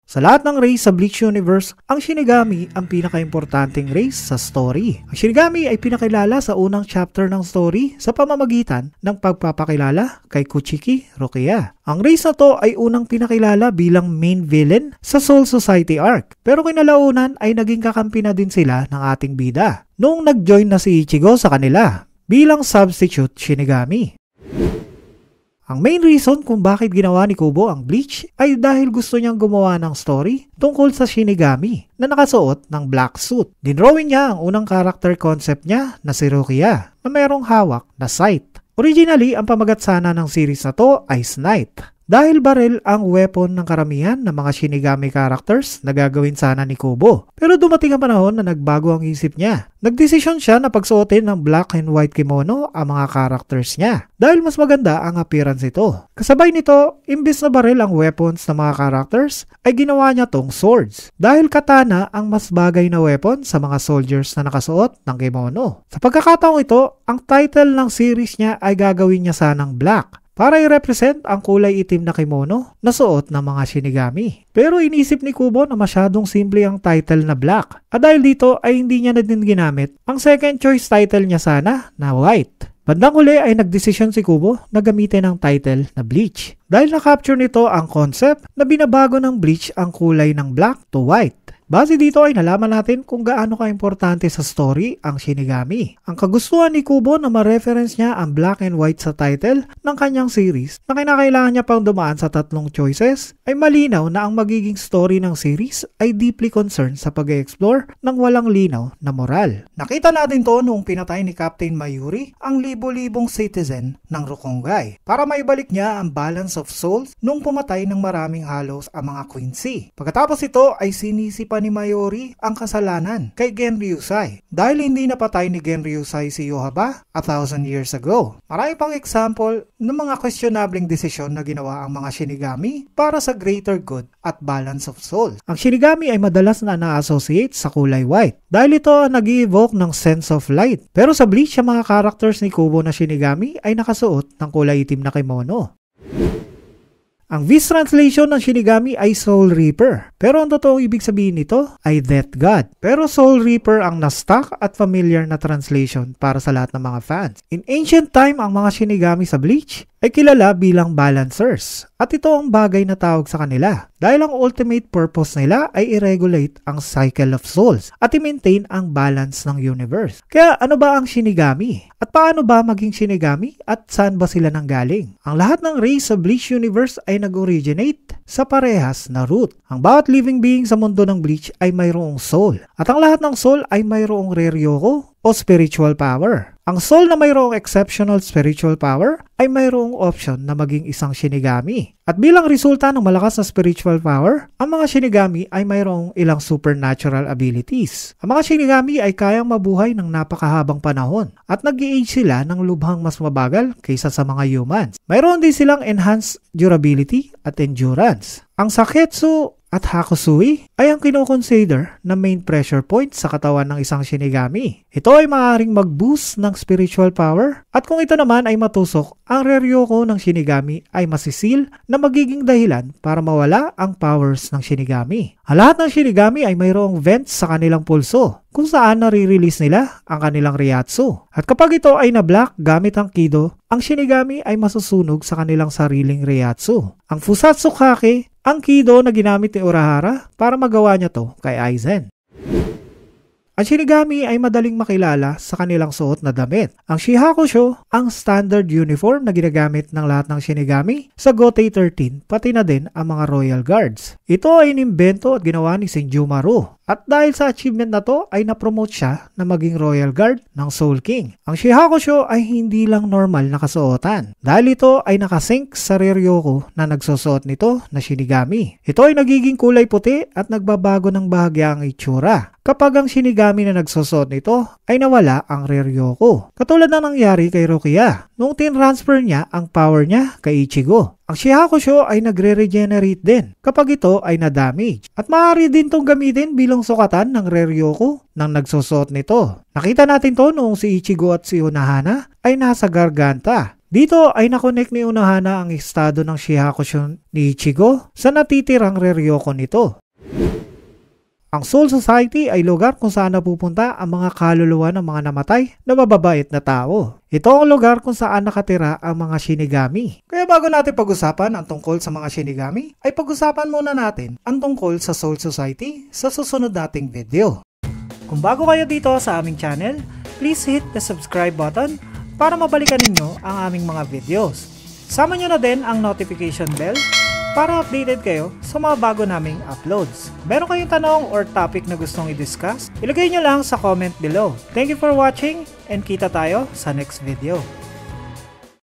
Sa lahat ng race sa Bleach Universe, ang Shinigami ang pinaka-importanting race sa story. Ang Shinigami ay pinakilala sa unang chapter ng story sa pamamagitan ng pagpapakilala kay Kuchiki Rokiya. Ang race na to ay unang pinakilala bilang main villain sa Soul Society arc, pero kinalaunan ay naging kakampi na din sila ng ating bida noong nag-join na si Ichigo sa kanila bilang substitute Shinigami. Ang main reason kung bakit ginawa ni Kubo ang Bleach ay dahil gusto niyang gumawa ng story tungkol sa Shinigami na nakasuot ng black suit. Dinrawing niya ang unang character concept niya na si Rokiya na mayroong hawak na scythe. Originally, ang pamagat sana ng series na to ay Scythe. Dahil baril ang weapon ng karamihan ng mga Shinigami characters na gagawin sana ni Kubo. Pero dumating ang panahon na nagbago ang isip niya. Nagdesisyon siya na pagsuotin ng black and white kimono ang mga characters niya. Dahil mas maganda ang appearance ito. Kasabay nito, imbis na baril ang weapons ng mga characters, ay ginawa niya tong swords. Dahil katana ang mas bagay na weapon sa mga soldiers na nakasuot ng kimono. Sa pagkakataong ito, ang title ng series niya ay gagawin niya sanang black, para i-represent ang kulay itim na kimono na suot ng mga Shinigami. Pero inisip ni Kubo na masyadong simple ang title na black. At dahil dito ay hindi niya na din ginamit ang second choice title niya sana na white. Bandang huli ay nagdesisyon si Kubo na gamitin ang title na Bleach. Dahil na-capture nito ang concept na binabago ng Bleach ang kulay ng black to white. Base dito ay nalaman natin kung gaano ka-importante sa story ang Shinigami. Ang kagustuhan ni Kubo na ma-reference niya ang black and white sa title ng kanyang series na kinakailangan niya pang dumaan sa tatlong choices ay malinaw na ang magiging story ng series ay deeply concerned sa pag-explore ng walang linaw na moral. Nakita natin to noong pinatay ni Captain Mayuri ang libo-libong citizen ng Rokongai para maibalik niya ang balance of souls nung pumatay ng maraming Hollows ang mga Quincy. Pagkatapos ito ay sinisipa ni Mayuri ang kasalanan kay Genryusai dahil hindi napatay ni Genryusai si Yohaba 1,000 years ago. Marami pang example ng mga questionabling desisyon na ginawa ang mga Shinigami para sa greater good at balance of souls. Ang Shinigami ay madalas na na-associate sa kulay white dahil ito ang nag-evoke ng sense of light. Pero sa Bleach, ang mga characters ni Kubo na Shinigami ay nakasuot ng kulay itim na kimono. Ang Viz translation ng Shinigami ay Soul Reaper. Pero ang totoong ibig sabihin nito ay Death God. Pero Soul Reaper ang na-stock at familiar na translation para sa lahat ng mga fans. In ancient time, ang mga Shinigami sa Bleach ay kilala bilang balancers. At ito ang bagay na tawag sa kanila. Dahil ang ultimate purpose nila ay i-regulate ang cycle of souls at i-maintain ang balance ng universe. Kaya ano ba ang Shinigami? At paano ba maging Shinigami? At saan ba sila nanggaling? Ang lahat ng race sa Bleach Universe ay nag-originate sa parehas na root. Ang bawat living being sa mundo ng Bleach ay mayroong soul. At ang lahat ng soul ay mayroong Reryoko o spiritual power. Ang soul na mayroong exceptional spiritual power ay mayroong option na maging isang Shinigami. At bilang resulta ng malakas na spiritual power, ang mga Shinigami ay mayroong ilang supernatural abilities. Ang mga Shinigami ay kayang mabuhay ng napakahabang panahon at nag-i-age sila ng lubhang mas mabagal kaysa sa mga humans. Mayroon din silang enhanced durability at endurance. Ang Saketsu at Hakusui ay ang kinoconsider na main pressure point sa katawan ng isang Shinigami. Ito ay maaaring mag-boost ng spiritual power at kung ito naman ay matusok, ang Reryoko ng Shinigami ay masisil na magiging dahilan para mawala ang powers ng Shinigami. Ang lahat ng Shinigami ay mayroong vents sa kanilang pulso kung saan nare-release nila ang kanilang Reiatsu. At kapag ito ay na-block gamit ang Kido, ang Shinigami ay masusunog sa kanilang sariling Reiatsu. Ang Fusatsu Kake ang Kido na ginamit ni Urahara para magawa niya to kay Aizen. Ang Shinigami ay madaling makilala sa kanilang suot na damit. Ang Shihakusho ang standard uniform na ginagamit ng lahat ng Shinigami sa Gotei 13 pati na din ang mga Royal Guards. Ito ay inimbento at ginawa ni Senjumaru. At dahil sa achievement na to ay napromote siya na maging Royal Guard ng Soul King. Ang Shihakusho ay hindi lang normal na kasuotan dahil ito ay nakasync sa Reryoko na nagsusuot nito na Shinigami. Ito ay nagiging kulay puti at nagbabago ng bahagya ang itsura kapag ang Shinigami na nagsusuot nito ay nawala ang Reryoko. Katulad na nangyari kay Rokiya nung tinransfer niya ang power niya kay Ichigo. Ang Shihakusho ay nagre-regenerate din kapag ito ay na-damage. At maaari din itong gamitin bilang sukatan ng Reryoko nang nagsusuot nito. Nakita natin to noong si Ichigo at si Unohana ay nasa Garganta. Dito ay nakonek ni Unohana ang estado ng Shihakusho ni Ichigo sa natitirang Reryoko nito. Ang Soul Society ay lugar kung saan napupunta ang mga kaluluwa ng mga namatay na mababait na tao. Ito ang lugar kung saan nakatira ang mga Shinigami. Kaya bago natin pag-usapan ang tungkol sa mga Shinigami, ay pag-usapan muna natin ang tungkol sa Soul Society sa susunod nating video. Kung bago kayo dito sa aming channel, please hit the subscribe button para mabalikan ninyo ang aming mga videos. Sama nyo na din ang notification bell para updated kayo sa mga bago naming uploads. Meron kayong tanong or topic na gustong i-discuss? Ilagay nyo lang sa comment below. Thank you for watching and kita tayo sa next video.